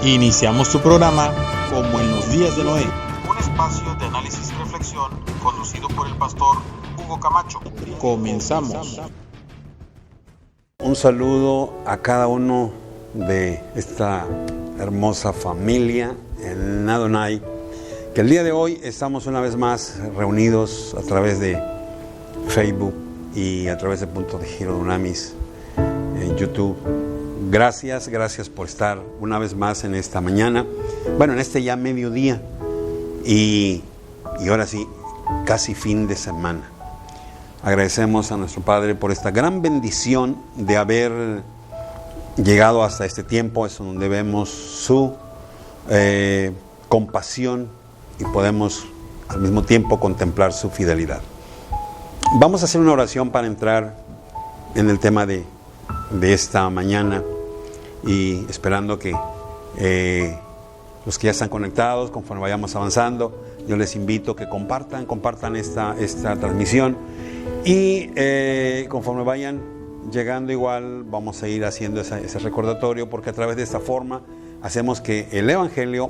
Iniciamos tu programa como en los días de Noé. Un espacio de análisis y reflexión conducido por el pastor Hugo Camacho. Comenzamos. Un saludo a cada uno de esta hermosa familia en Adonai, que el día de hoy estamos una vez más reunidos a través de Facebook y a través de Punto de Giro Dunamis en YouTube. Gracias por estar una vez más en esta mañana, en este ya mediodía y ahora sí, casi fin de semana. Agradecemos a nuestro Padre por esta gran bendición de haber llegado hasta este tiempo, es donde vemos su compasión y podemos al mismo tiempo contemplar su fidelidad. Vamos a hacer una oración para entrar en el tema de esta mañana y esperando que los que ya están conectados, conforme vayamos avanzando, yo les invito a que compartan esta transmisión y conforme vayan llegando igual vamos a ir haciendo ese recordatorio, porque a través de esta forma hacemos que el Evangelio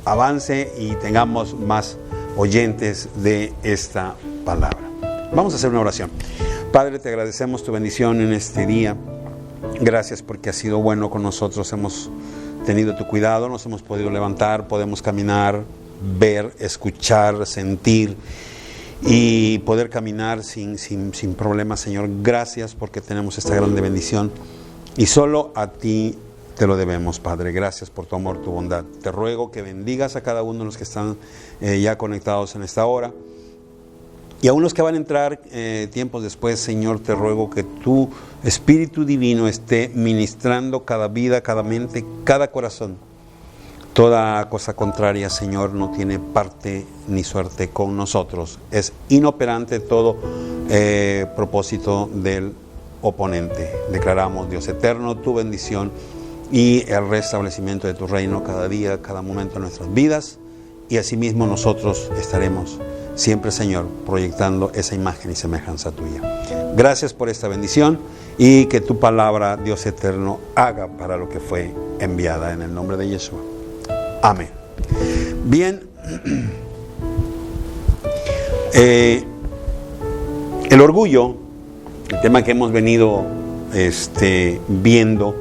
avance y tengamos más oyentes de esta palabra. Vamos a hacer una oración. Padre, te agradecemos tu bendición en este día. Gracias porque has sido bueno con nosotros, hemos tenido tu cuidado, nos hemos podido levantar, podemos caminar, ver, escuchar, sentir y poder caminar sin problemas, Señor. Gracias porque tenemos esta grande bendición y solo a ti te lo debemos, Padre. Gracias por tu amor, tu bondad. Te ruego que bendigas a cada uno de los que están ya conectados en esta hora. Y aún los que van a entrar tiempos después, Señor, te ruego que tu Espíritu Divino esté ministrando cada vida, cada mente, cada corazón. Toda cosa contraria, Señor, no tiene parte ni suerte con nosotros. Es inoperante todo propósito del oponente. Declaramos, Dios eterno, tu bendición y el restablecimiento de tu reino cada día, cada momento de nuestras vidas. Y asimismo nosotros estaremos siempre, Señor, proyectando esa imagen y semejanza tuya. Gracias por esta bendición y que tu palabra, Dios eterno, haga para lo que fue enviada en el nombre de Yeshua. Amén. Bien, el orgullo, el tema que hemos venido viendo,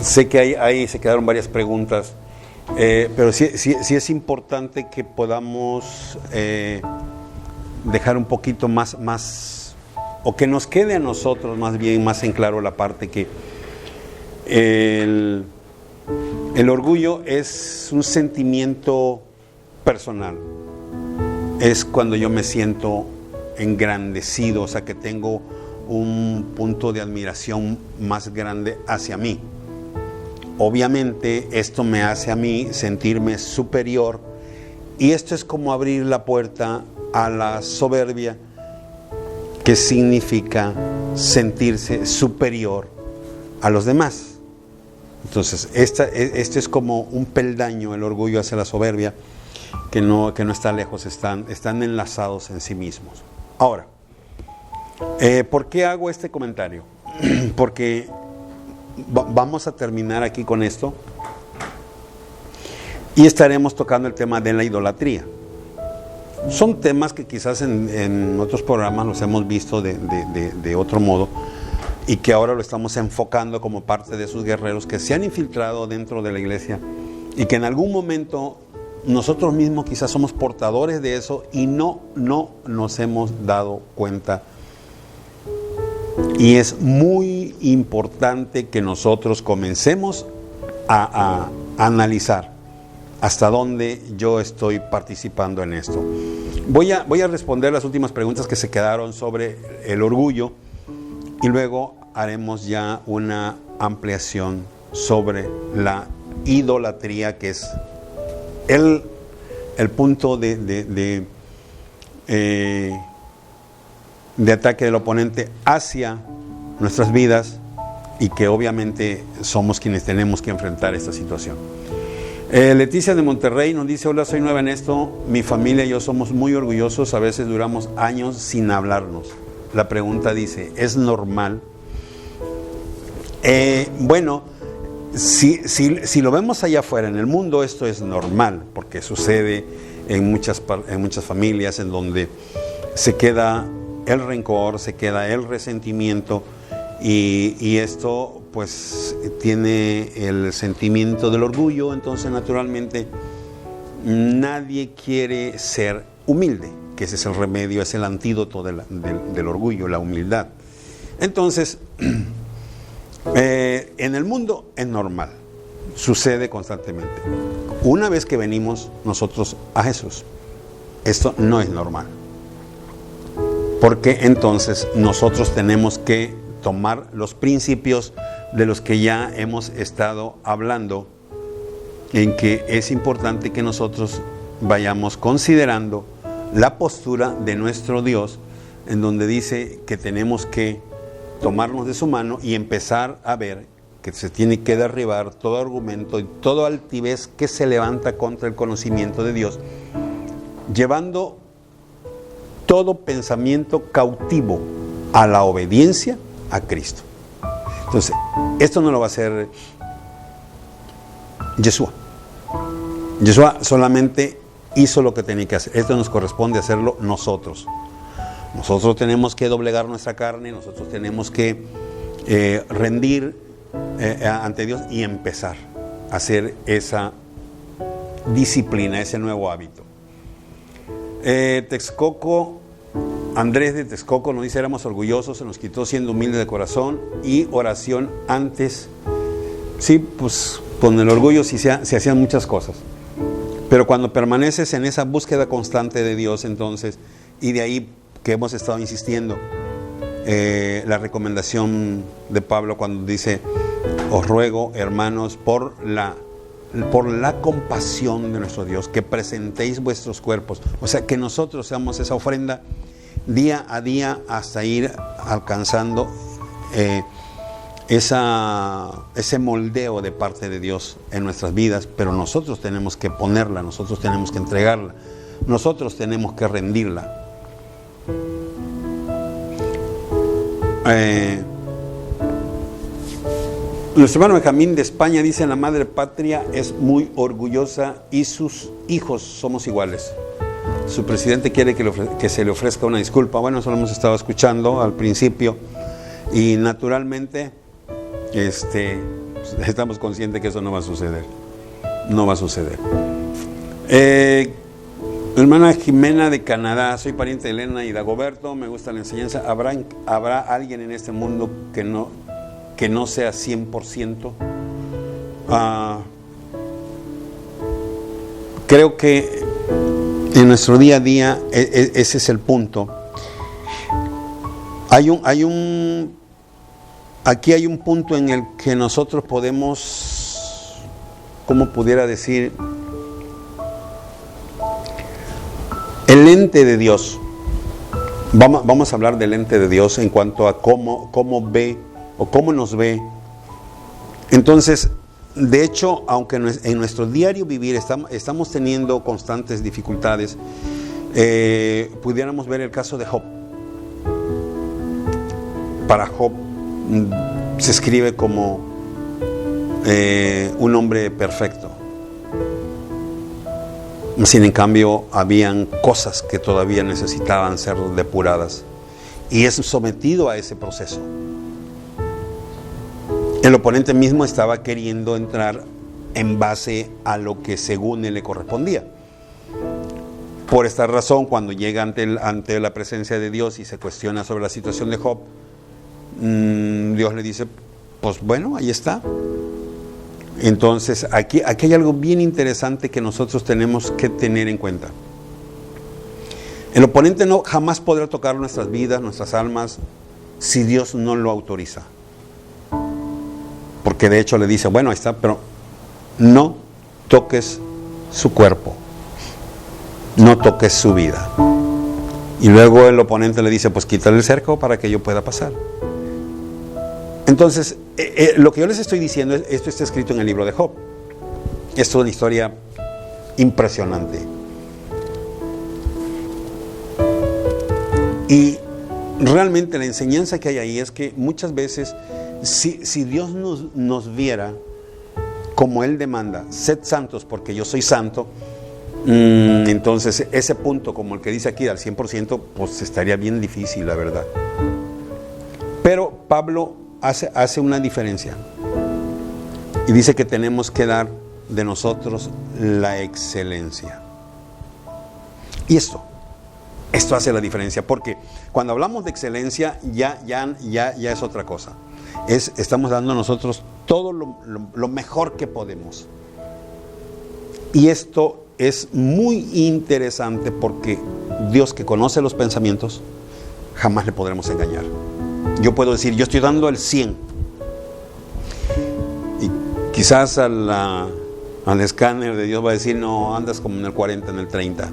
sé que ahí se quedaron varias preguntas. Pero sí es importante que podamos dejar un poquito más, o que nos quede a nosotros más bien más en claro la parte que el orgullo es un sentimiento personal. Es cuando yo me siento engrandecido, o sea que tengo un punto de admiración más grande hacia mí. Obviamente esto me hace a mí sentirme superior y esto es como abrir la puerta a la soberbia, que significa sentirse superior a los demás. Entonces este es como un peldaño, el orgullo hacia la soberbia, que no está lejos, están enlazados en sí mismos. Ahora, ¿por qué hago este comentario? Porque vamos a terminar aquí con esto y estaremos tocando el tema de la idolatría. Son temas que quizás en otros programas los hemos visto de otro modo y que ahora lo estamos enfocando como parte de esos guerreros que se han infiltrado dentro de la iglesia y que en algún momento nosotros mismos quizás somos portadores de eso y no nos hemos dado cuenta. Y es muy importante que nosotros comencemos a analizar hasta dónde yo estoy participando en esto. Voy a responder las últimas preguntas que se quedaron sobre el orgullo y luego haremos ya una ampliación sobre la idolatría, que es el punto de ataque del oponente hacia nuestras vidas y que obviamente somos quienes tenemos que enfrentar esta situación. Leticia de Monterrey nos dice: hola, soy nueva en esto, mi familia y yo somos muy orgullosos, a veces duramos años sin hablarnos. La pregunta dice: ¿es normal? Bueno, si lo vemos allá afuera, en el mundo, esto es normal, porque sucede en muchas familias en donde se queda el rencor, se queda el resentimiento, y esto pues tiene el sentimiento del orgullo. Entonces naturalmente nadie quiere ser humilde, que ese es el remedio, es el antídoto del orgullo, la humildad. Entonces en el mundo es normal, sucede constantemente. Una vez que venimos nosotros a Jesús, esto no es normal, porque entonces nosotros tenemos que tomar los principios de los que ya hemos estado hablando, en que es importante que nosotros vayamos considerando la postura de nuestro Dios, en donde dice que tenemos que tomarnos de su mano y empezar a ver que se tiene que derribar todo argumento y toda altivez que se levanta contra el conocimiento de Dios, llevando todo pensamiento cautivo a la obediencia a Cristo. Entonces, esto no lo va a hacer Yeshua. Yeshua solamente hizo lo que tenía que hacer. Esto nos corresponde hacerlo nosotros. Nosotros tenemos que doblegar nuestra carne, nosotros tenemos que rendir ante Dios y empezar a hacer esa disciplina, ese nuevo hábito. Texcoco, Andrés de Texcoco nos dice: éramos orgullosos, se nos quitó siendo humildes de corazón y oración antes. Sí, pues con el orgullo sí se hacían muchas cosas, pero cuando permaneces en esa búsqueda constante de Dios, entonces, y de ahí que hemos estado insistiendo, la recomendación de Pablo cuando dice: os ruego, hermanos, por la compasión de nuestro Dios, que presentéis vuestros cuerpos. O sea, que nosotros seamos esa ofrenda día a día hasta ir alcanzando ese moldeo de parte de Dios en nuestras vidas. Pero nosotros tenemos que ponerla, nosotros tenemos que entregarla, nosotros tenemos que rendirla. Nuestro hermano Benjamín de España dice: la madre patria es muy orgullosa y sus hijos somos iguales. Su presidente quiere que se le ofrezca una disculpa. Bueno, eso lo hemos estado escuchando al principio, y naturalmente estamos conscientes que eso no va a suceder. No va a suceder. Hermana Jimena de Canadá: soy pariente de Elena y Dagoberto, me gusta la enseñanza. ¿Habrá alguien en este mundo que no sea 100%? Creo que en nuestro día a día ese es el punto. Aquí hay un punto en el que nosotros podemos, ¿cómo pudiera decir? El ente de Dios. Vamos a hablar del ente de Dios en cuanto a cómo ve o cómo nos ve. Entonces, de hecho, aunque en nuestro diario vivir estamos teniendo constantes dificultades, pudiéramos ver el caso de Job. Para Job se escribe como un hombre perfecto. Sin en cambio, habían cosas que todavía necesitaban ser depuradas, y es sometido a ese proceso. El oponente mismo estaba queriendo entrar en base a lo que según él le correspondía. Por esta razón, cuando llega ante la presencia de Dios y se cuestiona sobre la situación de Job, Dios le dice: pues bueno, ahí está. Entonces, aquí hay algo bien interesante que nosotros tenemos que tener en cuenta. El oponente jamás podrá tocar nuestras vidas, nuestras almas, si Dios no lo autoriza. Porque de hecho le dice: bueno, ahí está, pero no toques su cuerpo, no toques su vida. Y luego el oponente le dice: pues quítale el cerco para que yo pueda pasar. Entonces, lo que yo les estoy diciendo, esto está escrito en el libro de Job. Es toda una historia impresionante. Y realmente la enseñanza que hay ahí es que muchas veces Si Dios nos viera como Él demanda, sed santos porque yo soy santo, entonces ese punto, como el que dice aquí, al 100%, pues estaría bien difícil, la verdad. Pero Pablo hace una diferencia y dice que tenemos que dar de nosotros la excelencia. Y esto hace la diferencia, porque cuando hablamos de excelencia ya es otra cosa. Estamos dando a nosotros todo lo mejor que podemos. Y esto es muy interesante porque Dios, que conoce los pensamientos, jamás le podremos engañar. Yo puedo decir, yo estoy dando el 100. Y quizás al escáner de Dios va a decir, no, andas como en el 40, en el 30.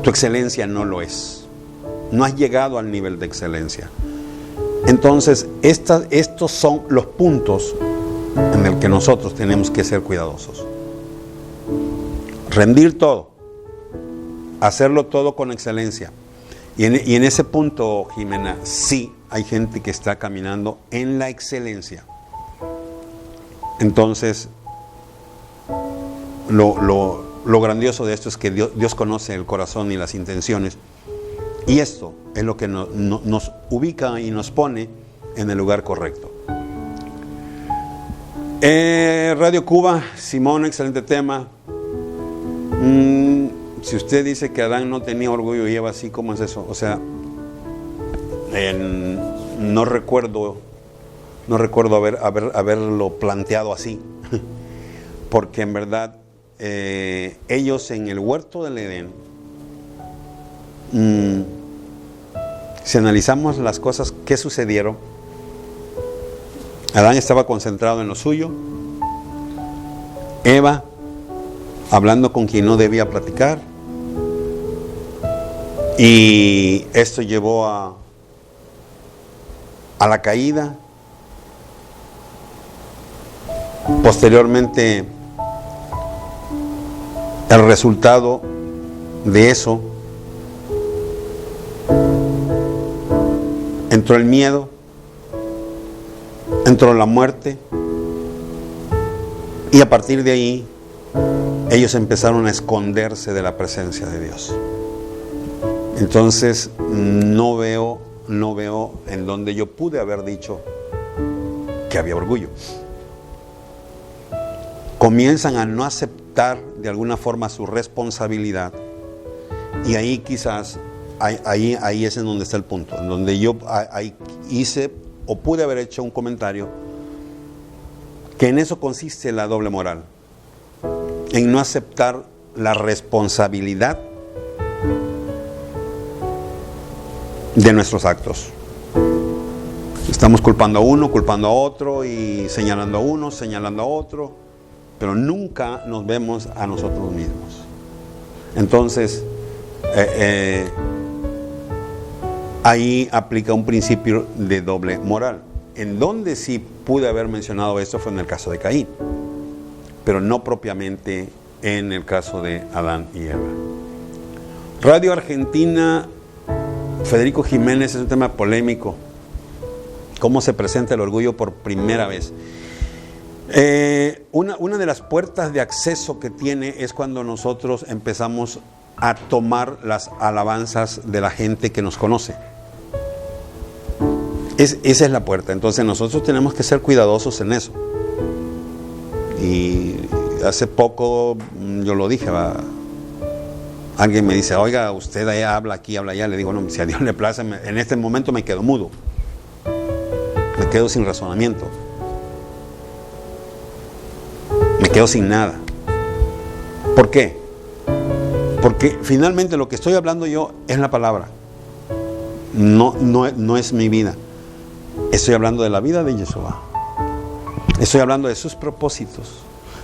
Tu excelencia no lo es. No has llegado al nivel de excelencia. Entonces, estos son los puntos en el que nosotros tenemos que ser cuidadosos. Rendir todo. Hacerlo todo con excelencia. Y en ese punto, Jimena, sí hay gente que está caminando en la excelencia. Entonces, lo grandioso de esto es que Dios conoce el corazón y las intenciones. Y esto es lo que nos ubica y nos pone en el lugar correcto. Radio Cuba, Simón, excelente tema. Si usted dice que Adán no tenía orgullo y Eva sí, ¿cómo es eso? O sea, no recuerdo haberlo planteado así, porque en verdad ellos en el huerto del Edén, si analizamos las cosas que sucedieron, Adán estaba concentrado en lo suyo, Eva hablando con quien no debía platicar, y esto llevó a la caída. Posteriormente, el resultado de eso, entró el miedo, entró la muerte, y a partir de ahí ellos empezaron a esconderse de la presencia de Dios. Entonces no veo en donde yo pude haber dicho que había orgullo. Comienzan a no aceptar de alguna forma su responsabilidad, y ahí quizás ahí es en donde está el punto, en donde yo ahí hice o pude haber hecho un comentario que en eso consiste la doble moral, en no aceptar la responsabilidad de nuestros actos. Estamos culpando a uno, culpando a otro, y señalando a uno, señalando a otro, pero nunca nos vemos a nosotros mismos. Entonces, ahí aplica un principio de doble moral. En donde sí pude haber mencionado esto fue en el caso de Caín, pero no propiamente en el caso de Adán y Eva. Radio Argentina, Federico Jiménez, es un tema polémico. ¿Cómo se presenta el orgullo por primera vez? Una de las puertas de acceso que tiene es cuando nosotros empezamos a tomar las alabanzas de la gente que nos conoce. Esa es la puerta. Entonces nosotros tenemos que ser cuidadosos en eso. Y hace poco yo lo dije, alguien me dice, oiga, usted allá habla aquí, habla allá. Le digo, no, si a Dios le place, en este momento me quedo mudo, me quedo sin razonamiento, me quedo sin nada. ¿Por qué? Porque finalmente lo que estoy hablando yo es la palabra, no es mi vida. Estoy hablando de la vida de Yeshua, estoy hablando de sus propósitos,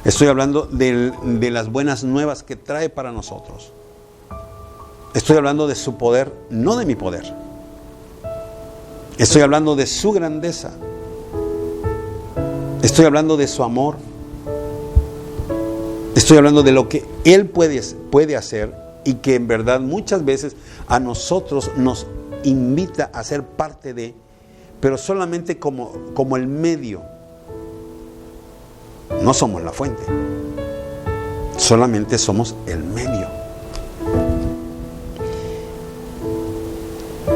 estoy hablando de las buenas nuevas que trae para nosotros. Estoy hablando de su poder, no de mi poder. Estoy hablando de su grandeza. Estoy hablando de su amor. Estoy hablando de lo que Él puede hacer, y que en verdad muchas veces a nosotros nos invita a ser parte de, pero solamente como el medio. No somos la fuente, solamente somos el medio.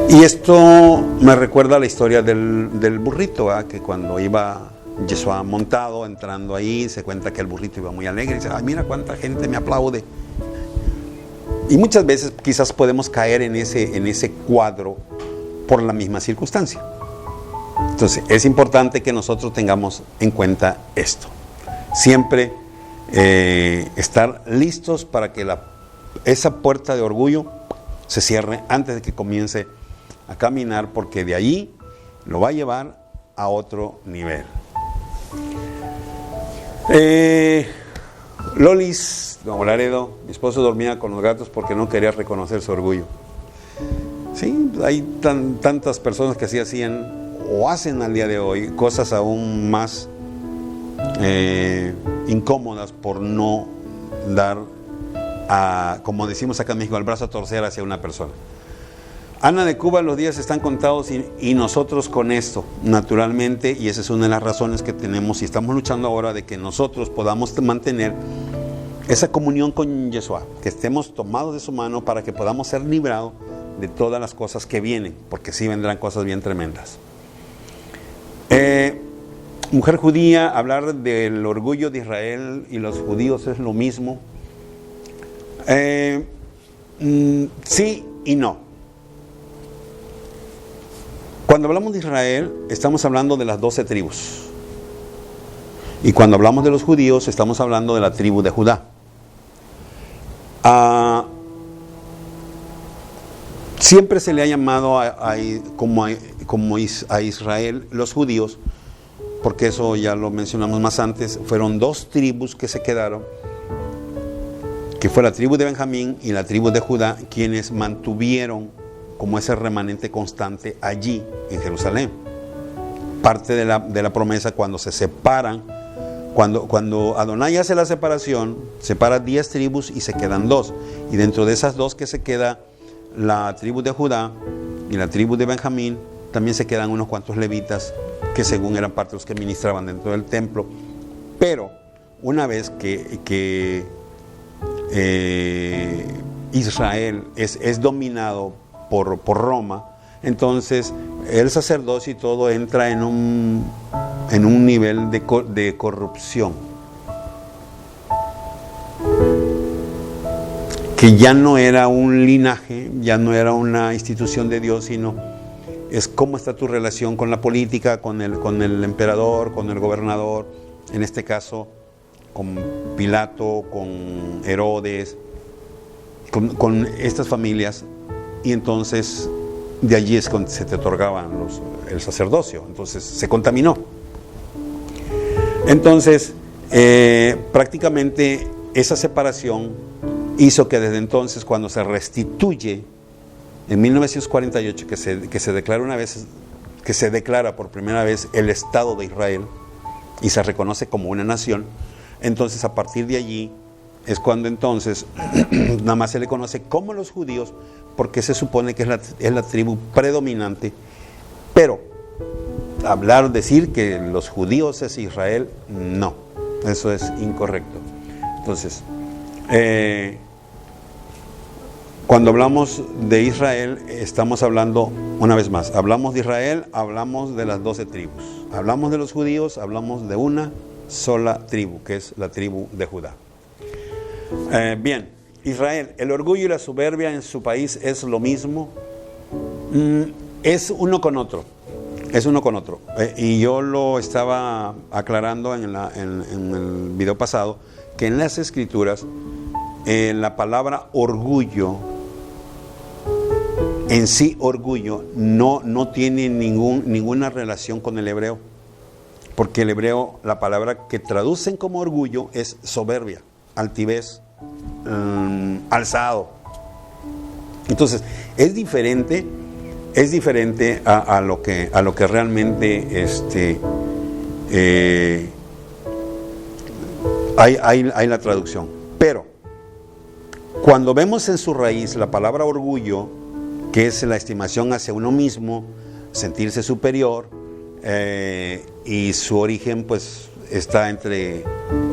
Y esto me recuerda a la historia del burrito, ¿verdad? Que cuando iba Yeshua montado, entrando ahí, se cuenta que el burrito iba muy alegre y dice, ay, mira cuánta gente me aplaude. Y muchas veces quizás podemos caer en ese cuadro por la misma circunstancia. Entonces es importante que nosotros tengamos en cuenta esto. Siempre estar listos para que esa puerta de orgullo se cierre antes de que comience a caminar, porque de allí lo va a llevar a otro nivel. Lolis, Nuevo Laredo, mi esposo dormía con los gatos porque no quería reconocer su orgullo. Sí, hay tantas personas que así hacían o hacen al día de hoy cosas aún más incómodas por no dar, como decimos acá en México, el brazo a torcer hacia una persona. Ana de Cuba, los días están contados y nosotros con esto, naturalmente, y esa es una de las razones que tenemos y estamos luchando ahora de que nosotros podamos mantener esa comunión con Yeshua, que estemos tomados de su mano para que podamos ser librados de todas las cosas que vienen, porque sí vendrán cosas bien tremendas. Mujer judía, hablar del orgullo de Israel y los judíos es lo mismo. Sí y no. Cuando hablamos de Israel, estamos hablando de las 12 tribus. Y cuando hablamos de los judíos, estamos hablando de la tribu de Judá. Siempre se le ha llamado como a Israel los judíos, porque eso ya lo mencionamos más antes. Fueron 2 tribus que se quedaron, que fue la tribu de Benjamín y la tribu de Judá, quienes mantuvieron como ese remanente constante allí en Jerusalén. Parte de la promesa cuando se separan, cuando Adonai hace la separación, separa 10 tribus y se quedan 2. Y dentro de esas 2 que se queda la tribu de Judá y la tribu de Benjamín, también se quedan unos cuantos levitas que según eran parte de los que ministraban dentro del templo. Pero una vez que Israel es dominado por Roma, entonces el sacerdocio y todo entra en un nivel de corrupción, que ya no era un linaje, ya no era una institución de Dios, sino es cómo está tu relación con la política, con el emperador, con el gobernador, en este caso con Pilato, con Herodes, con estas familias. Y entonces de allí es cuando se te otorgaban el sacerdocio. Entonces se contaminó. Entonces prácticamente esa separación hizo que desde entonces, cuando se restituye en 1948, que se declara por primera vez el Estado de Israel y se reconoce como una nación, entonces a partir de allí es cuando entonces nada más se le conoce como los judíos, porque se supone que es la tribu predominante. Pero decir que los judíos es Israel, no, eso es incorrecto. Entonces cuando hablamos de Israel, estamos hablando, una vez más, hablamos de Israel, hablamos de las 12 tribus. Hablamos de los judíos, hablamos de una sola tribu, que es la tribu de Judá. Bien, Israel, el orgullo y la soberbia en su país es lo mismo. Es uno con otro. Y yo lo estaba aclarando en el video pasado, que en las Escrituras la palabra orgullo, en sí orgullo, no tiene ninguna relación con el hebreo, porque el hebreo, la palabra que traducen como orgullo es soberbia, altivez, alzado. Entonces es diferente a lo que realmente hay la traducción. Pero cuando vemos en su raíz la palabra orgullo, que es la estimación hacia uno mismo, sentirse superior, y su origen pues está entre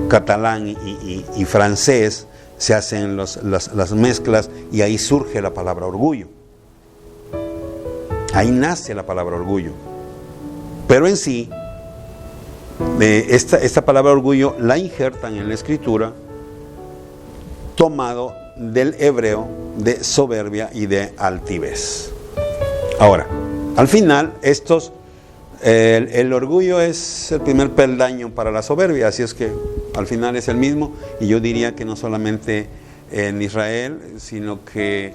catalán y francés. Se hacen las mezclas y ahí surge la palabra orgullo. Ahí nace la palabra orgullo. Pero en sí, esta palabra orgullo la injertan en la escritura, tomado del hebreo de soberbia y de altivez. Ahora, al final, el orgullo es el primer peldaño para la soberbia, así es que al final es el mismo, y yo diría que no solamente en Israel, sino que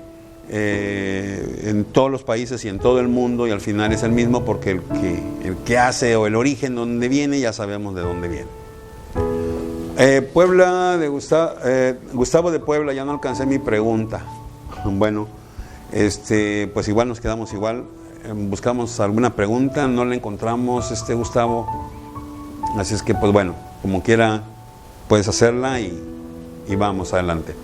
en todos los países y en todo el mundo, y al final es el mismo, porque el que hace, o el origen donde viene, ya sabemos de dónde viene. Puebla de Gustavo de Puebla, ya no alcancé mi pregunta. Bueno, pues igual nos quedamos igual. Buscamos alguna pregunta, no la encontramos, Gustavo. Así es que, pues bueno, como quiera, puedes hacerla y vamos adelante.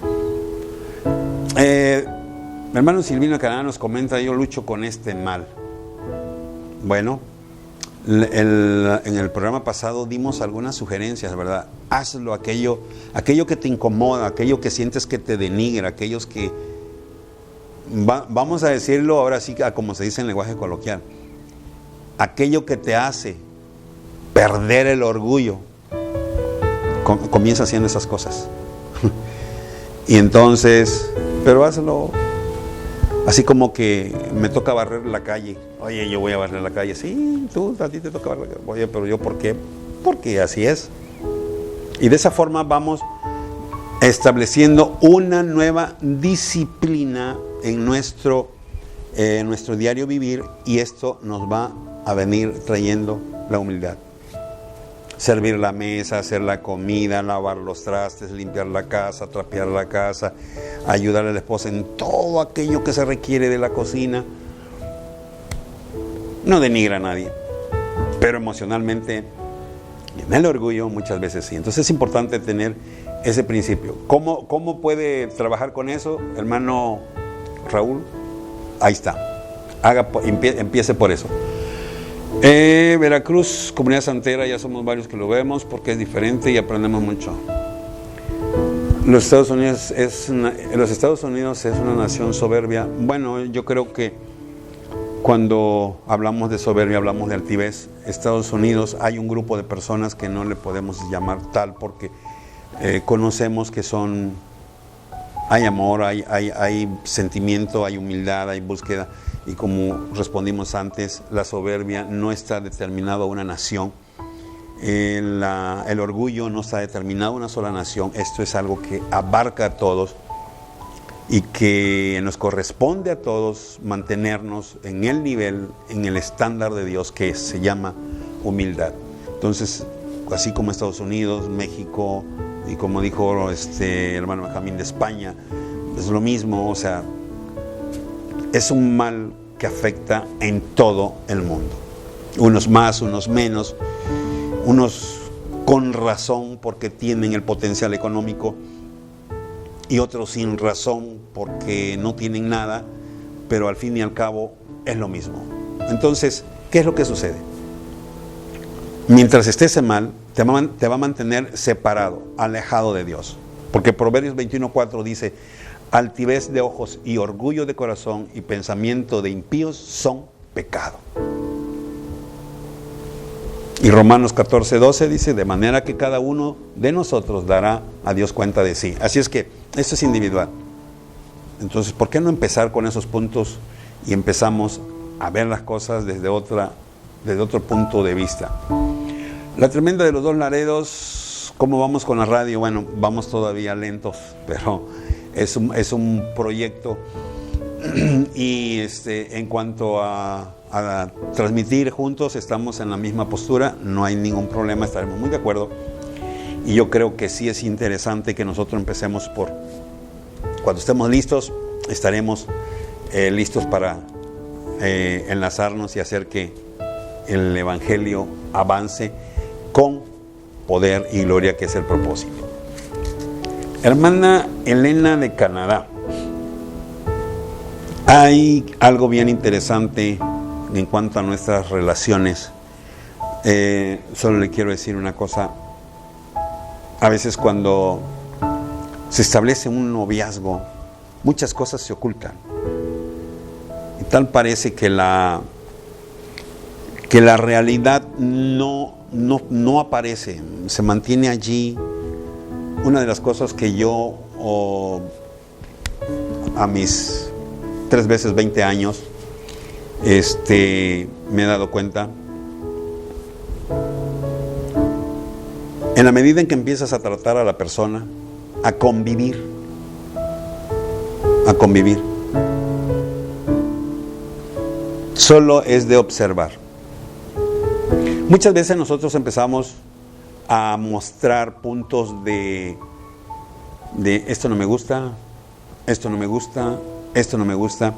Mi hermano Silvino Canadá nos comenta: yo lucho con este mal. Bueno, en el programa pasado dimos algunas sugerencias, ¿verdad? Hazlo, aquello que te incomoda, aquello que sientes que te denigra, aquellos que, vamos a decirlo ahora sí, como se dice en lenguaje coloquial, aquello que te hace perder el orgullo, comienza haciendo esas cosas. Y entonces, pero hazlo. Así como que me toca barrer la calle. Oye, yo voy a barrer la calle. Sí, a ti te toca barrer la calle. Oye, pero yo, ¿por qué? Porque así es. Y de esa forma vamos estableciendo una nueva disciplina en nuestro diario vivir, y esto nos va a venir trayendo la humildad. Servir la mesa, hacer la comida, lavar los trastes, limpiar la casa, trapear la casa, ayudar a la esposa en todo aquello que se requiere de la cocina. No denigra a nadie, pero emocionalmente, en el orgullo muchas veces sí. Entonces es importante tener ese principio. ¿Cómo puede trabajar con eso, hermano Raúl? Ahí está. Empiece por eso. Veracruz, comunidad santera, ya somos varios que lo vemos, porque es diferente y aprendemos mucho. Los Estados Unidos es una nación soberbia. Bueno, yo creo que cuando hablamos de soberbia, hablamos de altivez. Estados Unidos, hay un grupo de personas que no le podemos llamar tal, porque conocemos que hay amor, hay sentimiento, hay humildad, hay búsqueda. Y como respondimos antes, la soberbia no está determinada a una nación. El orgullo no está determinado a una sola nación. Esto es algo que abarca a todos y que nos corresponde a todos mantenernos en el nivel, en el estándar de Dios, que se llama humildad. Entonces, así como Estados Unidos, México, y como dijo el hermano Benjamín de España, es lo mismo. O sea, es un mal que afecta en todo el mundo. Unos más, unos menos, unos con razón porque tienen el potencial económico, y otros sin razón porque no tienen nada, pero al fin y al cabo es lo mismo. Entonces, ¿qué es lo que sucede? Mientras estés en mal, te va a mantener separado, alejado de Dios. Porque Proverbios 21:4 dice: altivez de ojos y orgullo de corazón y pensamiento de impíos son pecado. Y Romanos 14:12 dice: de manera que cada uno de nosotros dará a Dios cuenta de sí. Así es que esto es individual. Entonces, ¿por qué no empezar con esos puntos y empezamos a ver las cosas desde otro punto de vista? La tremenda de los dos Laredos, ¿cómo vamos con la radio? Bueno, vamos todavía lentos, pero es un proyecto. Y en cuanto a transmitir juntos, estamos en la misma postura, no hay ningún problema, estaremos muy de acuerdo. Y yo creo que sí es interesante que nosotros empecemos cuando estemos listos, estaremos listos para enlazarnos y hacer que el Evangelio avance con poder y gloria, que es el propósito. Hermana Elena de Canadá, hay algo bien interesante en cuanto a nuestras relaciones, solo le quiero decir una cosa. A veces cuando se establece un noviazgo, muchas cosas se ocultan. Y tal parece que la realidad no aparece, se mantiene allí. Una de las cosas que yo, a mis 3 veces 20 años, me he dado cuenta, en la medida en que empiezas a tratar a la persona, a convivir, solo es de observar. Muchas veces nosotros empezamos a mostrar puntos de esto no me gusta, esto no me gusta, esto no me gusta,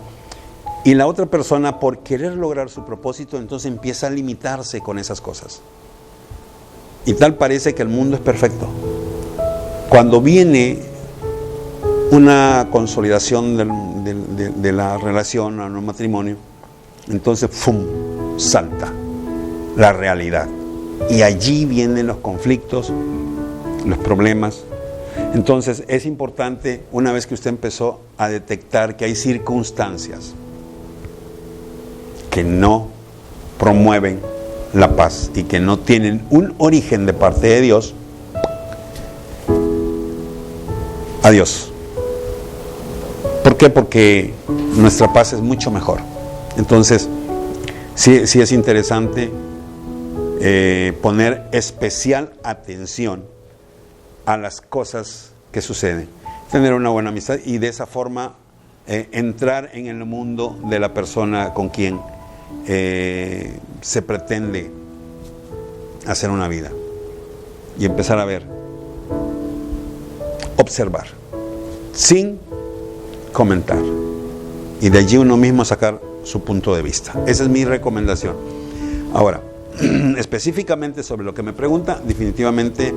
y la otra persona, por querer lograr su propósito, entonces empieza a limitarse con esas cosas. Y tal parece que el mundo es perfecto. Cuando viene una consolidación de la relación a un matrimonio, entonces ¡fum!, salta la realidad. Y allí vienen los conflictos, los problemas. Entonces es importante, una vez que usted empezó a detectar que hay circunstancias que no promueven la paz y que no tienen un origen de parte de Dios, adiós. ¿Por qué? Porque nuestra paz es mucho mejor. Entonces, sí es interesante poner especial atención a las cosas que suceden, tener una buena amistad y de esa forma entrar en el mundo de la persona con quien se pretende hacer una vida y empezar a ver, observar, sin comentar, y de allí uno mismo sacar su punto de vista. Esa es mi recomendación. Ahora, específicamente sobre lo que me pregunta, definitivamente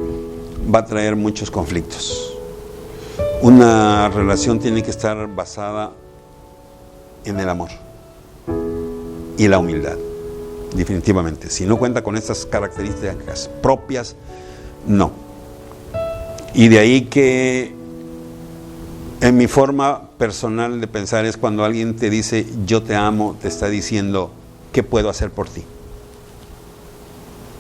va a traer muchos conflictos. Una relación tiene que estar basada en el amor y la humildad, definitivamente. Si no cuenta con estas características propias, no. Y de ahí que en mi forma personal de pensar es cuando alguien te dice yo te amo, te está diciendo ¿qué puedo hacer por ti?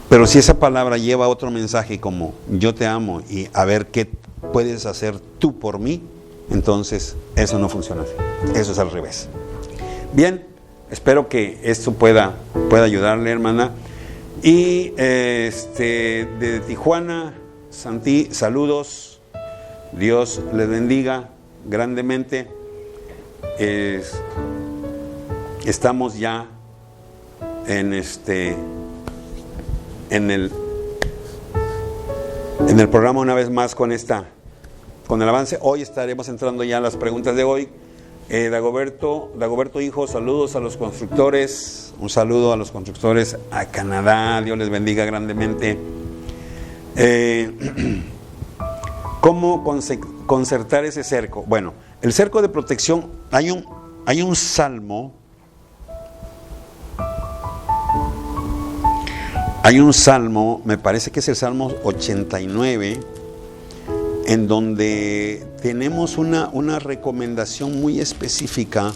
Pero si esa palabra lleva otro mensaje como yo te amo y a ver qué puedes hacer tú por mí, entonces eso no funciona así. Eso es al revés. Bien, espero que esto pueda ayudarle, hermana. Y de Tijuana, Santi, saludos. Dios les bendiga grandemente. Estamos ya en el programa una vez más con el avance. Hoy estaremos entrando ya a las preguntas de hoy. Dagoberto hijo, saludos a los constructores, un saludo a los constructores a Canadá, Dios les bendiga grandemente. ¿Cómo concertar ese cerco? Bueno, el cerco de protección, hay un salmo. Hay un salmo, me parece que es el Salmo 89, en donde tenemos una recomendación muy específica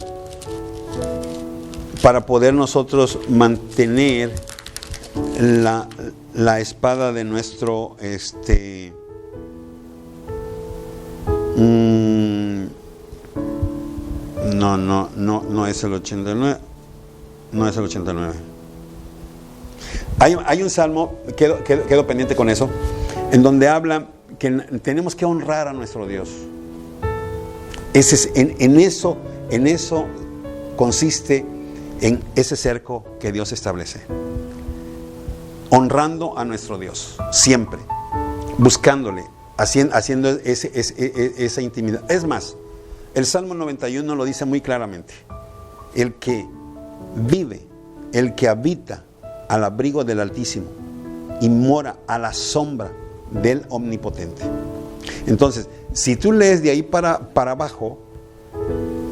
para poder nosotros mantener la espada de nuestro no es el 89, no es el 89. Hay un salmo, quedo pendiente con eso, en donde habla que tenemos que honrar a nuestro Dios. En eso consiste, en ese cerco que Dios establece. Honrando a nuestro Dios, siempre, buscándole, haciendo esa intimidad. Es más, el Salmo 91 lo dice muy claramente: el que vive, el que habita al abrigo del Altísimo y mora a la sombra del Omnipotente. Entonces, si tú lees de ahí para abajo,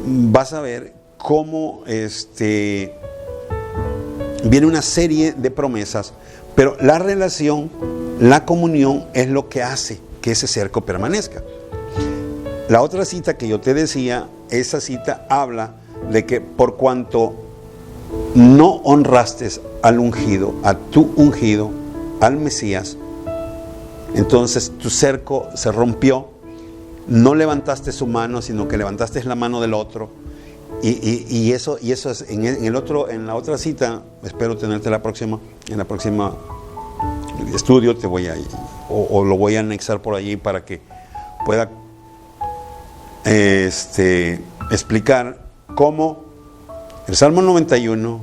vas a ver cómo viene una serie de promesas, pero la relación, la comunión es lo que hace que ese cerco permanezca. La otra cita que yo te decía, esa cita habla de que por cuanto no honraste al ungido, a tu ungido, al Mesías, entonces tu cerco se rompió, no levantaste su mano, sino que levantaste la mano del otro. Y eso es en la otra cita, espero tenerte en la próxima estudio, te voy a o lo voy a anexar por allí para que pueda explicar cómo el Salmo 91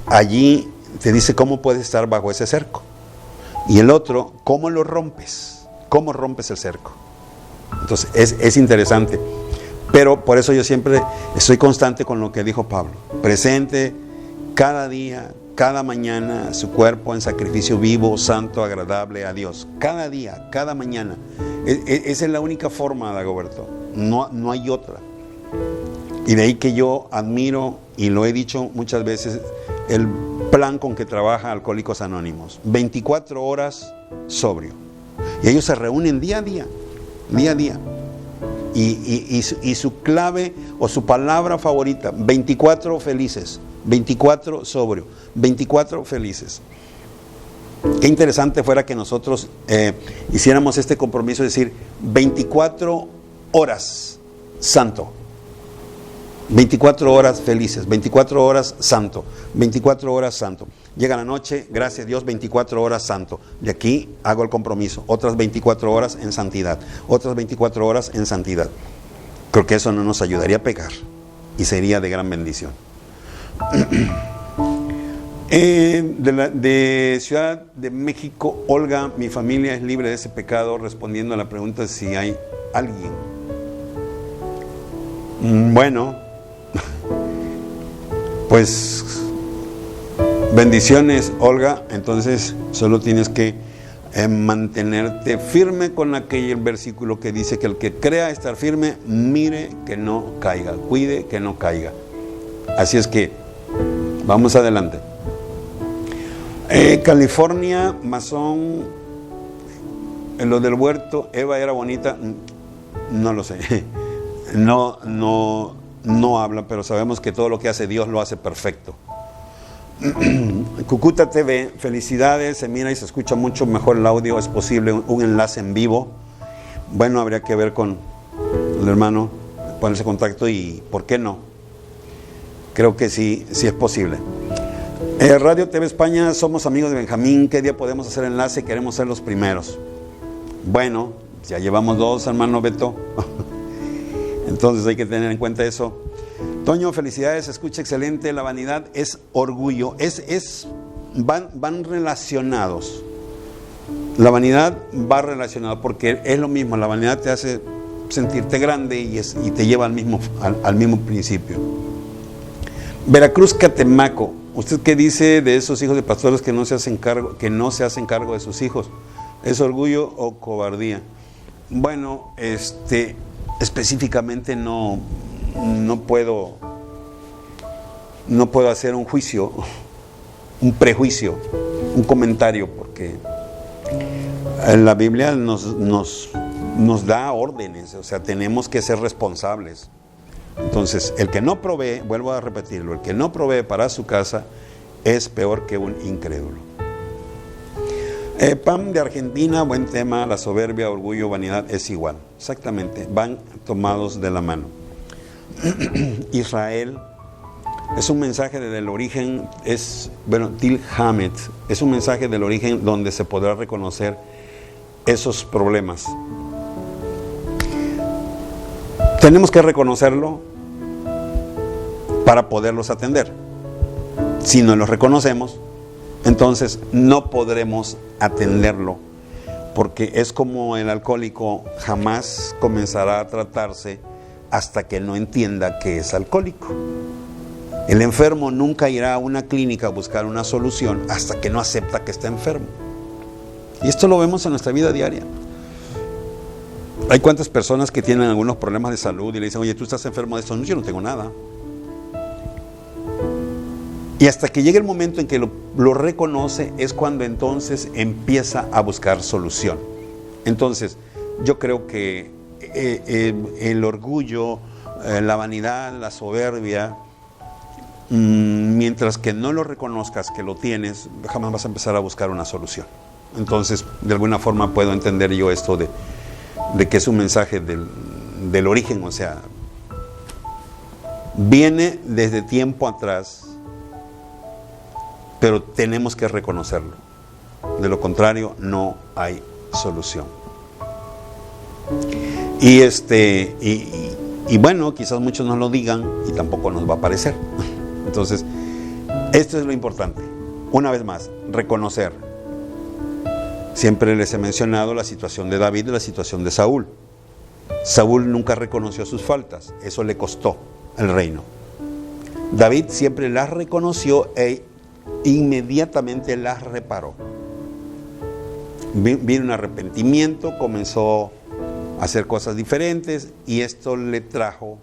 allí te dice cómo puedes estar bajo ese cerco, y el otro, cómo lo rompes, cómo rompes el cerco. Entonces es interesante. Pero por eso yo siempre estoy constante con lo que dijo Pablo. Presente cada día, cada mañana, su cuerpo en sacrificio vivo, santo, agradable a Dios. Cada día, cada mañana. Esa es la única forma, Dagoberto. No hay otra. Y de ahí que yo admiro, y lo he dicho muchas veces, el plan con que trabaja Alcohólicos Anónimos. 24 horas sobrio. Y ellos se reúnen día a día. Y su clave o su palabra favorita, 24 felices, 24 sobrio, 24 felices. Qué interesante fuera que nosotros hiciéramos este compromiso de decir 24 horas santo, 24 horas felices, 24 horas santo, 24 horas santo. Llega la noche, gracias a Dios, 24 horas santo. De aquí hago el compromiso, otras 24 horas en santidad, otras 24 horas en santidad. Creo que eso no nos ayudaría a pecar y sería de gran bendición. De Ciudad de México, Olga, mi familia es libre de ese pecado, respondiendo a la pregunta si hay alguien. Bueno, pues bendiciones, Olga. Entonces solo tienes que mantenerte firme con aquel versículo que dice que el que crea estar firme, mire que no caiga, cuide que no caiga. Así es que vamos adelante. California, masón, en lo del huerto, Eva era bonita, no lo sé. No habla, pero sabemos que todo lo que hace Dios lo hace perfecto. Cucuta TV, felicidades, se mira y se escucha mucho mejor el audio, es posible un enlace en vivo. Bueno, habría que ver con el hermano, ponerse en contacto y ¿por qué no? Creo que sí es posible. Radio TV España, somos amigos de Benjamín, ¿qué día podemos hacer enlace? Queremos ser los primeros. Bueno, ya llevamos 2, hermano Beto. Entonces hay que tener en cuenta eso. Toño, felicidades, escucha excelente. La vanidad es orgullo, van relacionados. La vanidad va relacionada porque es lo mismo. La vanidad te hace sentirte grande y te lleva al mismo principio. Veracruz, Catemaco, ¿usted qué dice de esos hijos de pastores que no se hacen cargo de sus hijos? ¿Es orgullo o cobardía? Bueno, específicamente no puedo hacer un juicio, un prejuicio, un comentario, porque la Biblia nos da órdenes, o sea, tenemos que ser responsables. Entonces, el que no provee, vuelvo a repetirlo, el que no provee para su casa es peor que un incrédulo. Pam de Argentina, buen tema, la soberbia, orgullo, vanidad es igual, exactamente, van tomados de la mano. Israel, es un mensaje del origen, Til Hamet, es un mensaje del origen donde se podrá reconocer esos problemas. Tenemos que reconocerlo para poderlos atender. Si no los reconocemos, entonces no podremos atenderlo, porque es como el alcohólico jamás comenzará a tratarse hasta que no entienda que es alcohólico. El enfermo nunca irá a una clínica a buscar una solución hasta que no acepta que está enfermo. Y esto lo vemos en nuestra vida diaria. Hay cuántas personas que tienen algunos problemas de salud y le dicen, oye, ¿tú estás enfermo de esto? No, yo no tengo nada. Y hasta que llegue el momento en que lo reconoce, es cuando entonces empieza a buscar solución. Entonces, yo creo que el orgullo, la vanidad, la soberbia, mientras que no lo reconozcas que lo tienes, jamás vas a empezar a buscar una solución. Entonces, de alguna forma puedo entender yo esto de que es un mensaje del origen, o sea, viene desde tiempo atrás, pero tenemos que reconocerlo. De lo contrario, no hay solución. Y bueno, quizás muchos no lo digan y tampoco nos va a parecer. Entonces, esto es lo importante. Una vez más, reconocer. Siempre les he mencionado la situación de David y la situación de Saúl. Saúl nunca reconoció sus faltas, eso le costó el reino. David siempre las reconoció e inmediatamente las reparó. Vino un arrepentimiento, comenzó a hacer cosas diferentes y esto le trajo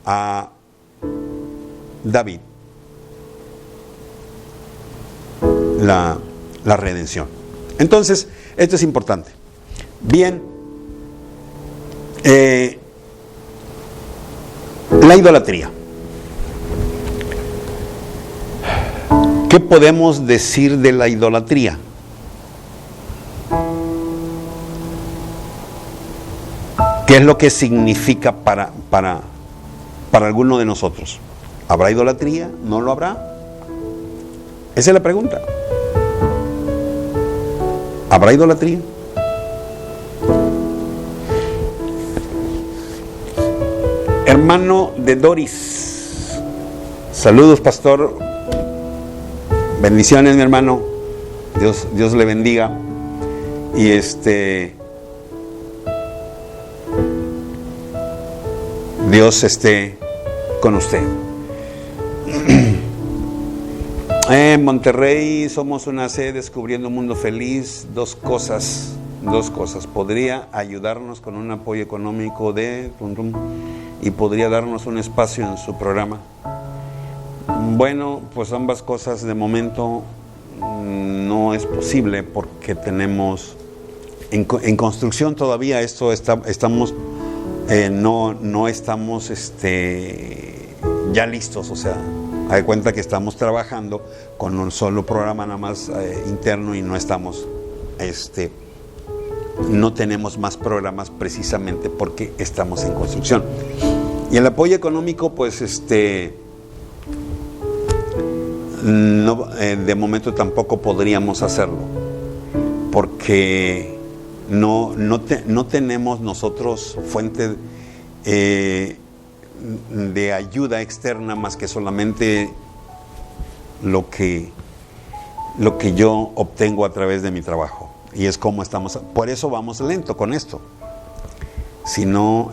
a David la redención. Entonces, esto es importante. Bien, la idolatría. ¿Qué podemos decir de la idolatría? ¿Qué es lo que significa para alguno de nosotros? ¿Habrá idolatría? ¿No lo habrá? Esa es la pregunta. ¿Habrá idolatría? Hermano de Doris, saludos, pastor. Bendiciones, mi hermano. Dios le bendiga. Y Dios esté con usted. En Monterrey somos una sede Descubriendo un Mundo Feliz. Dos cosas. Podría ayudarnos con un apoyo económico y podría darnos un espacio en su programa. Bueno, pues ambas cosas de momento no es posible porque tenemos en construcción todavía esto estamos no estamos ya listos, o sea, hay cuenta que estamos trabajando con un solo programa nada más interno y no estamos no tenemos más programas precisamente porque estamos en construcción. Y el apoyo económico, pues no, de momento tampoco podríamos hacerlo porque no tenemos nosotros fuente de ayuda externa más que solamente lo que yo obtengo a través de mi trabajo. Y es como estamos, por eso vamos lento con esto. Si no,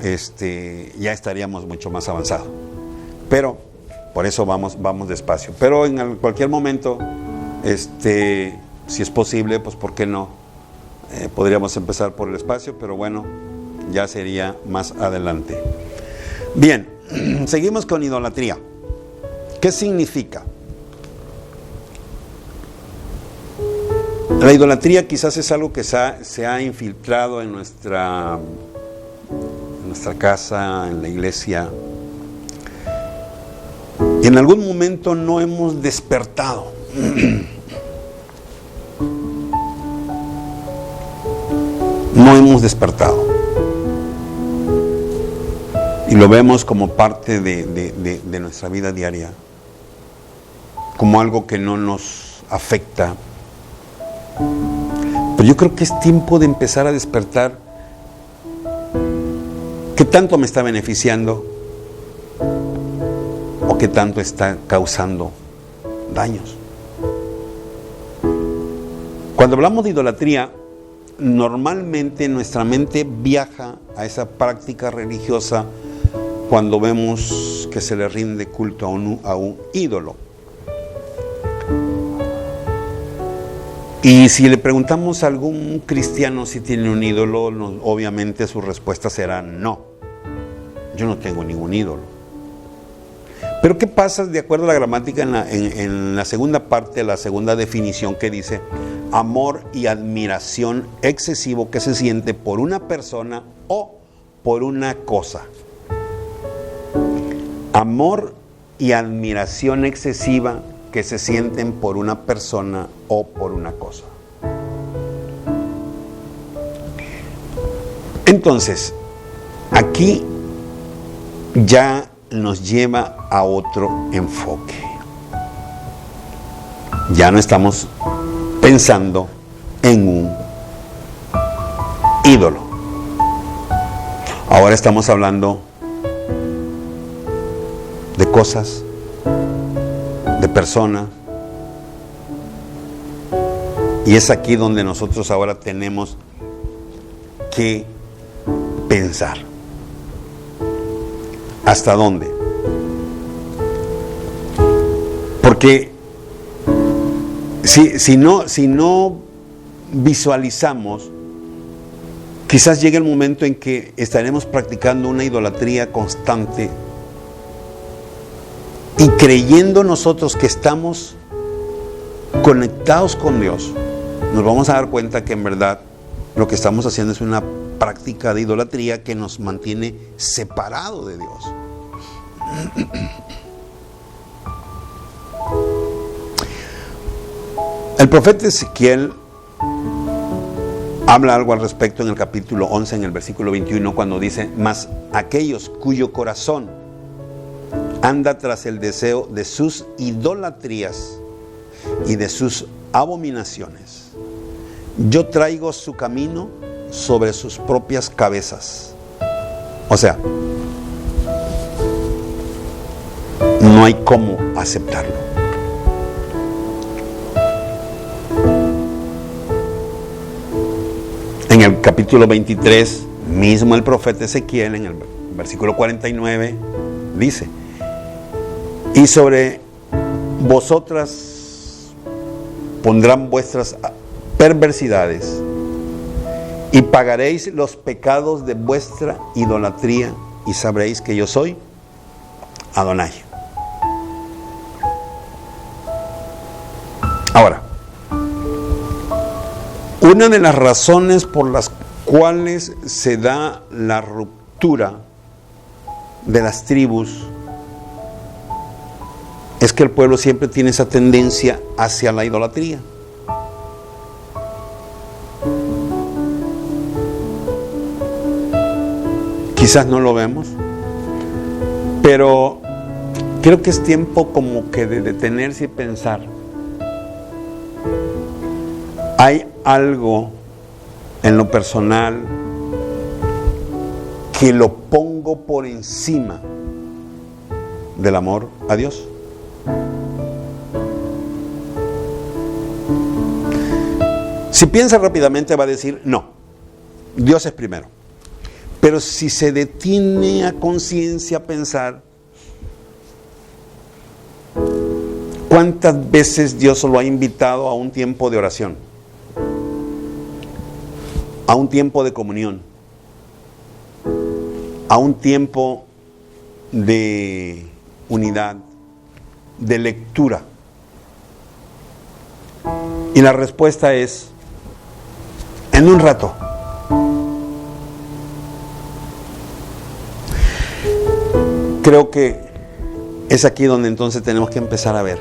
ya estaríamos mucho más avanzados. Pero por eso vamos despacio. Pero en cualquier momento, si es posible, pues ¿por qué no? Podríamos empezar por el espacio, pero bueno, ya sería más adelante. Bien, seguimos con idolatría. ¿Qué significa? La idolatría quizás es algo que se ha infiltrado en nuestra casa, en la iglesia. Y en algún momento no hemos despertado. No hemos despertado. Y lo vemos como parte de nuestra vida diaria. Como algo que no nos afecta. Pero yo creo que es tiempo de empezar a despertar. ¿Qué tanto me está beneficiando? ¿O qué tanto está causando daños? Cuando hablamos de idolatría, normalmente nuestra mente viaja a esa práctica religiosa cuando vemos que se le rinde culto a un ídolo. Y si le preguntamos a algún cristiano si tiene un ídolo, obviamente su respuesta será no. Yo no tengo ningún ídolo. Pero ¿qué pasa de acuerdo a la gramática en la segunda parte, la segunda definición que dice amor y admiración excesivo que se siente por una persona o por una cosa? Amor y admiración excesiva que se sienten por una persona o por una cosa. Entonces, aquí ya nos lleva a otro enfoque. Ya no estamos pensando en un ídolo. Ahora estamos hablando de cosas, de personas. Y es aquí donde nosotros ahora tenemos que pensar. ¿Hasta dónde? Porque si no visualizamos, quizás llegue el momento en que estaremos practicando una idolatría constante y creyendo nosotros que estamos conectados con Dios, nos vamos a dar cuenta que en verdad lo que estamos haciendo es una práctica de idolatría que nos mantiene separados de Dios. El profeta Ezequiel habla algo al respecto en el capítulo 11, en el versículo 21, cuando dice: mas aquellos cuyo corazón anda tras el deseo de sus idolatrías y de sus abominaciones, yo traigo su camino sobre sus propias cabezas. O sea, no hay cómo aceptarlo. En el capítulo 23, mismo el profeta Ezequiel, en el versículo 49, dice: y sobre vosotras pondrán vuestras perversidades y pagaréis los pecados de vuestra idolatría y sabréis que yo soy Adonai. Ahora, una de las razones por las cuales se da la ruptura de las tribus es que el pueblo siempre tiene esa tendencia hacia la idolatría. Quizás no lo vemos, pero creo que es tiempo como que de detenerse y pensar. Hay algo en lo personal que lo pongo por encima del amor a Dios. Si piensa rápidamente va a decir: no, Dios es primero. Pero si se detiene a conciencia a pensar, ¿cuántas veces Dios lo ha invitado a un tiempo de oración? A un tiempo de comunión, a un tiempo de unidad, de lectura. Y la respuesta es: en un rato. Creo que es aquí donde entonces tenemos que empezar a ver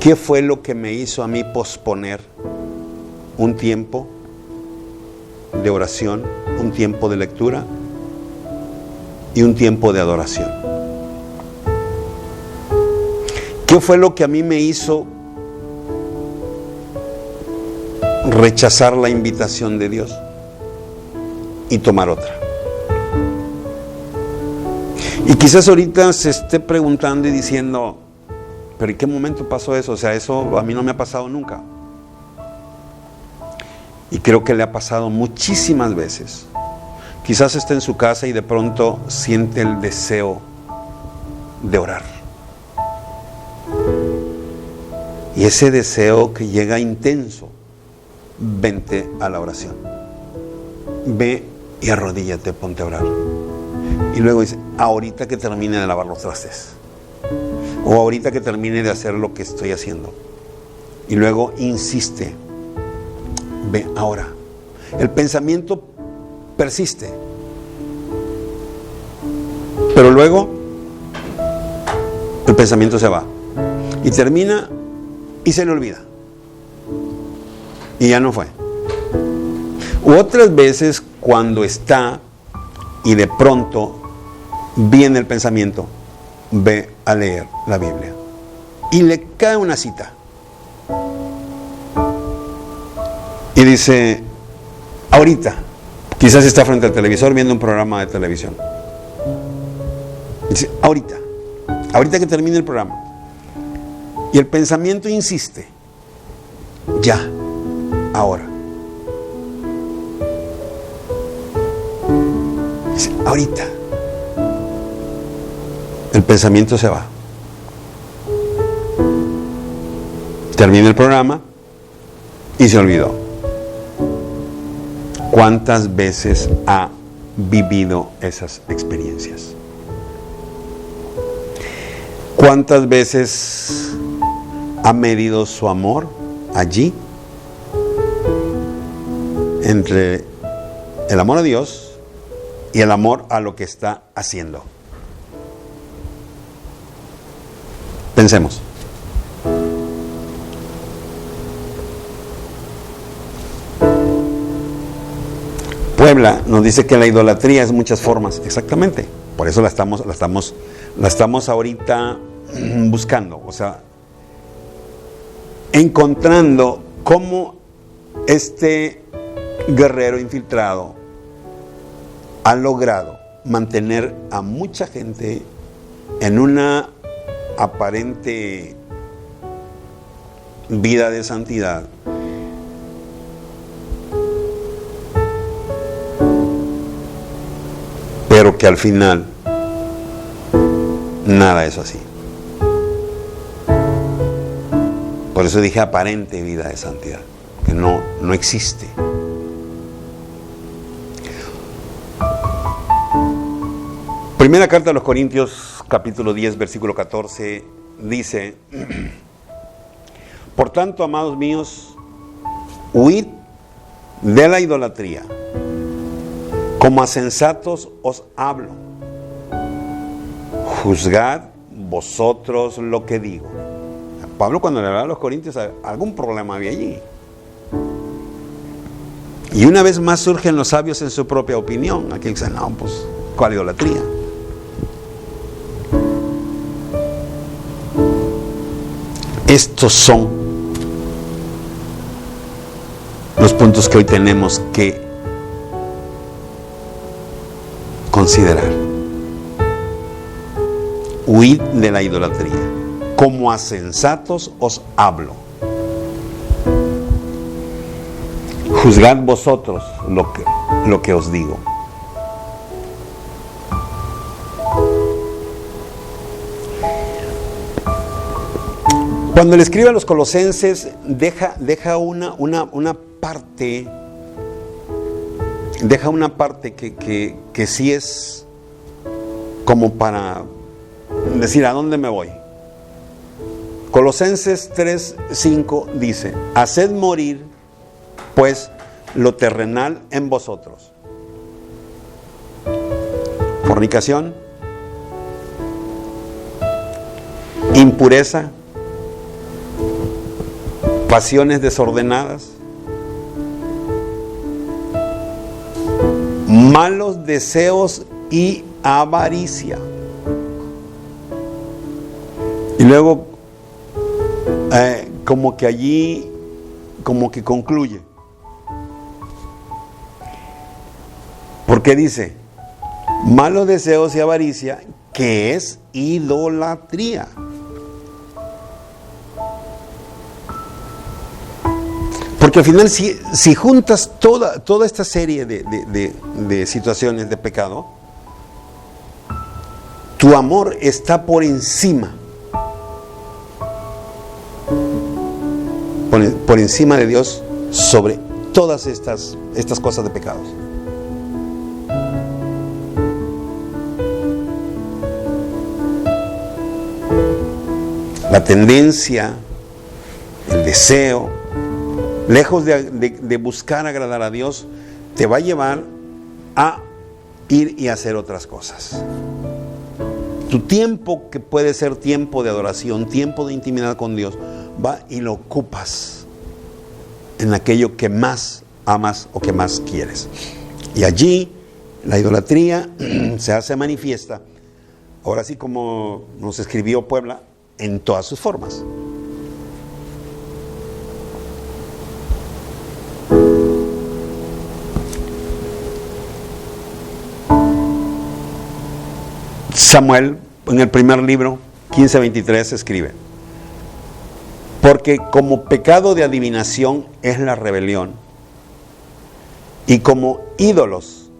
qué fue lo que me hizo a mí posponer un tiempo de oración, un tiempo de lectura y un tiempo de adoración. ¿Qué fue lo que a mí me hizo rechazar la invitación de Dios y tomar otra? Y quizás ahorita se esté preguntando y diciendo: ¿pero en qué momento pasó eso? O sea, eso a mí no me ha pasado nunca. Y creo que le ha pasado muchísimas veces. Quizás esté en su casa y de pronto siente el deseo de orar. Y ese deseo que llega intenso, vente a la oración. Ve y arrodíllate, ponte a orar. Y luego dice, ahorita que termine de lavar los trastes. O ahorita que termine de hacer lo que estoy haciendo. Y luego insiste. Ve ahora. El pensamiento persiste. Pero luego el pensamiento se va. Y termina y se le olvida. Y ya no fue. U otras veces cuando está y de pronto viene el pensamiento, ve a leer la Biblia. Y le cae una cita. Y dice, ahorita, quizás está frente al televisor viendo un programa de televisión. Dice, ahorita que termine el programa. Y el pensamiento insiste, ya, ahora. Dice, ahorita. El pensamiento se va. Termina el programa y se olvidó. ¿Cuántas veces ha vivido esas experiencias? ¿Cuántas veces ha medido su amor allí? Entre el amor a Dios y el amor a lo que está haciendo. Pensemos. Puebla nos dice que la idolatría es muchas formas, exactamente. Por eso la estamos ahorita buscando, o sea, encontrando cómo este guerrero infiltrado ha logrado mantener a mucha gente en una aparente vida de santidad, pero que al final nada es así. Por eso dije aparente vida de santidad, que no existe. Primera carta a los Corintios, capítulo 10, versículo 14, dice: por tanto, amados míos, huid de la idolatría. Como a sensatos os hablo. Juzgad vosotros lo que digo. Pablo, cuando le hablaba a los Corintios, algún problema había allí. Y una vez más surgen los sabios en su propia opinión. Aquí dicen, no, pues, ¿cuál idolatría? Estos son los puntos que hoy tenemos que considerar. Huid de la idolatría. Como a sensatos os hablo. Juzgad vosotros lo que os digo. Cuando le escribe a los colosenses, deja una parte. Deja una parte que sí es como para decir a dónde me voy. Colosenses 3:5 dice: haced morir pues lo terrenal en vosotros. Fornicación, impureza, pasiones desordenadas, malos deseos y avaricia. Y luego como que allí como que concluye, porque dice malos deseos y avaricia, que es idolatría. Porque al final si juntas toda esta serie de situaciones de pecado, tu amor está por encima de Dios sobre todas estas cosas de pecados. la tendencia, el deseo, lejos de buscar agradar a Dios, te va a llevar a ir y hacer otras cosas. Tu tiempo, que puede ser tiempo de adoración, tiempo de intimidad con Dios, va y lo ocupas en aquello que más amas o que más quieres. Y allí la idolatría se hace manifiesta, ahora sí como nos escribió Puebla, en todas sus formas. Samuel, en el primer libro, 15:23, escribe: porque como pecado de adivinación es la rebelión, y como ídolos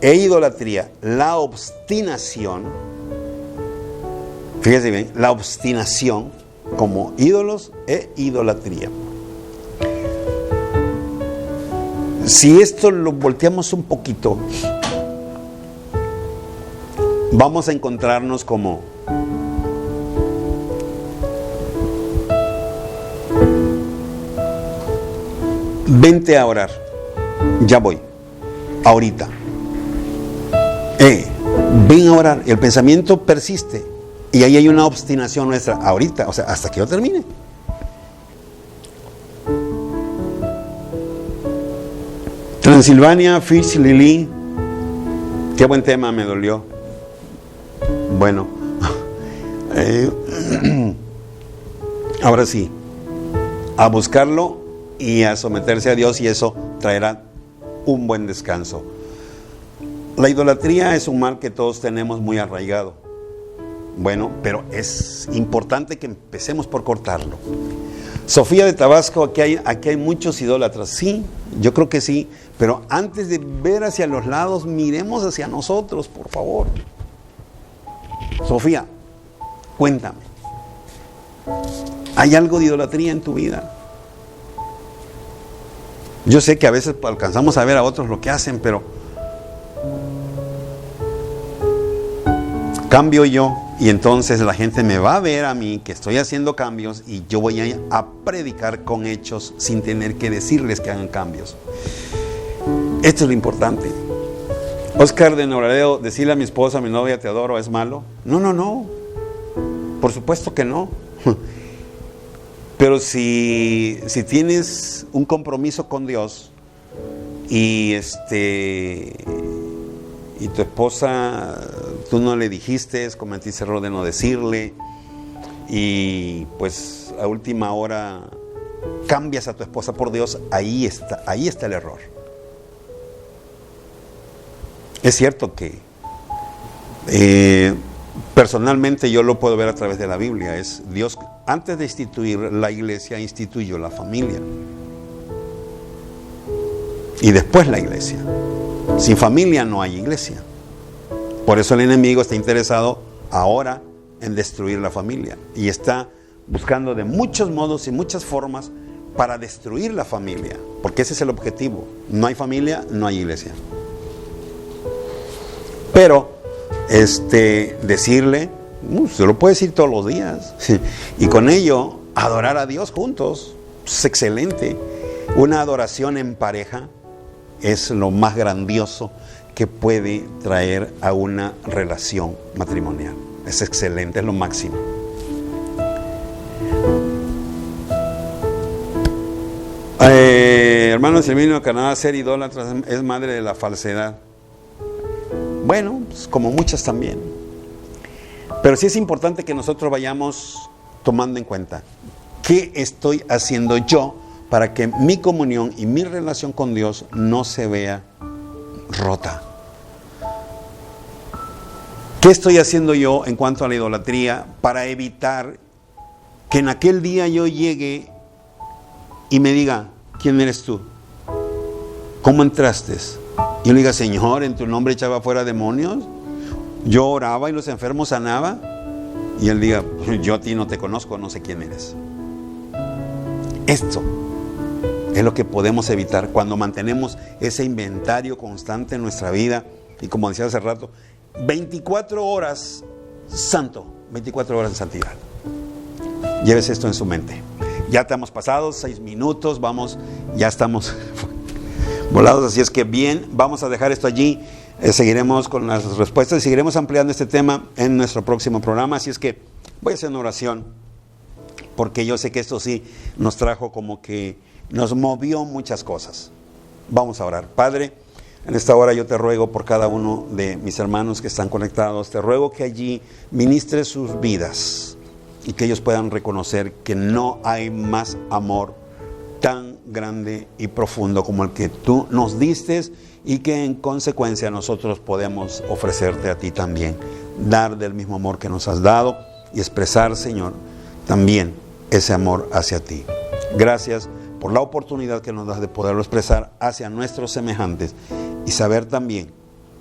e idolatría la obstinación. Fíjese bien, la obstinación, como ídolos e idolatría. Si esto lo volteamos un poquito, vamos a encontrarnos como vente a orar, ya voy, ahorita, ven a orar. El pensamiento persiste y ahí hay una obstinación nuestra, ahorita, o sea, hasta que yo termine. Transilvania, Fish, Lili, qué buen tema, me dolió. Bueno, ahora sí, a buscarlo y a someterse a Dios, y eso traerá un buen descanso. La idolatría es un mal que todos tenemos muy arraigado. Bueno, pero es importante que empecemos por cortarlo. Sofía de Tabasco, aquí hay muchos idólatras. Sí, yo creo que sí, pero antes de ver hacia los lados, miremos hacia nosotros, por favor. Sofía, cuéntame, ¿hay algo de idolatría en tu vida? Yo sé que a veces alcanzamos a ver a otros lo que hacen, pero cambio yo, y entonces la gente me va a ver a mí que estoy haciendo cambios, y yo voy a predicar con hechos sin tener que decirles que hagan cambios. Esto es lo importante. Oscar de Noradeo, decirle a mi esposa, a mi novia, te adoro, ¿es malo? No, por supuesto que no. Pero si tienes un compromiso con Dios y tu esposa, tú no le dijiste, cometiste error de no decirle, y pues a última hora cambias a tu esposa por Dios, ahí está el error. Es cierto que personalmente yo lo puedo ver a través de la Biblia. Es Dios, antes de instituir la iglesia, instituyó la familia, y después la iglesia. Sin familia no hay iglesia. Por eso el enemigo está interesado ahora en destruir la familia, y está buscando de muchos modos y muchas formas para destruir la familia, porque ese es el objetivo. No hay familia, no hay iglesia. Pero decirle, se lo puede decir todos los días, y con ello adorar a Dios juntos, es excelente. Una adoración en pareja es lo más grandioso que puede traer a una relación matrimonial. Es excelente, es lo máximo. Hermano Silvino, Canadá, ser idólatra es madre de la falsedad. Bueno, pues como muchas también. Pero sí es importante que nosotros vayamos tomando en cuenta qué estoy haciendo yo para que mi comunión y mi relación con Dios no se vea rota. ¿Qué estoy haciendo yo en cuanto a la idolatría para evitar que en aquel día yo llegue y me diga, ¿quién eres tú? ¿Cómo entraste? Y yo le diga, Señor, en tu nombre echaba fuera demonios, yo oraba y los enfermos sanaba. Y él diga, yo a ti no te conozco, no sé quién eres. Esto es lo que podemos evitar cuando mantenemos ese inventario constante en nuestra vida. Y como decía hace rato, 24 horas santo, 24 horas en santidad. Llévese esto en su mente. Ya te hemos pasado 6 minutos, ya estamos volados, así es que bien, vamos a dejar esto allí. Seguiremos con las respuestas y seguiremos ampliando este tema en nuestro próximo programa. Así es que voy a hacer una oración, porque yo sé que esto sí nos trajo como que nos movió muchas cosas. Vamos a orar. Padre, en esta hora yo te ruego por cada uno de mis hermanos que están conectados, te ruego que allí ministres sus vidas y que ellos puedan reconocer que no hay más amor tan grande y profundo como el que tú nos diste, y que en consecuencia nosotros podemos ofrecerte a ti también, dar del mismo amor que nos has dado y expresar, Señor, también ese amor hacia ti. Gracias por la oportunidad que nos das de poderlo expresar hacia nuestros semejantes y saber también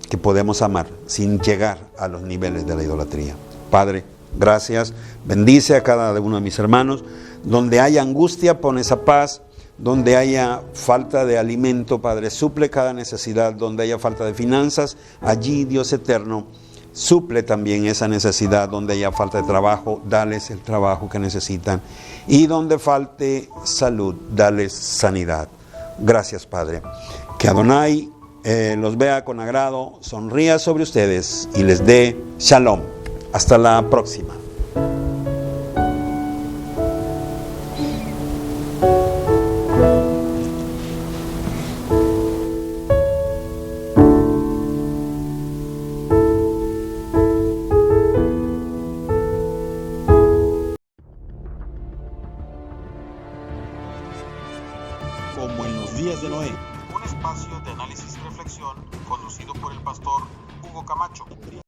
que podemos amar sin llegar a los niveles de la idolatría. Padre, gracias. Bendice a cada uno de mis hermanos. Donde haya angustia, pon esa paz. Donde haya falta de alimento, Padre, suple cada necesidad. Donde haya falta de finanzas, allí, Dios eterno, suple también esa necesidad. Donde haya falta de trabajo, dales el trabajo que necesitan. Y donde falte salud, dales sanidad. Gracias, Padre. Que Adonai los vea con agrado, sonría sobre ustedes y les dé shalom. Hasta la próxima. Como en los días de Noé, un espacio de análisis y reflexión conducido por el pastor Hugo Camacho.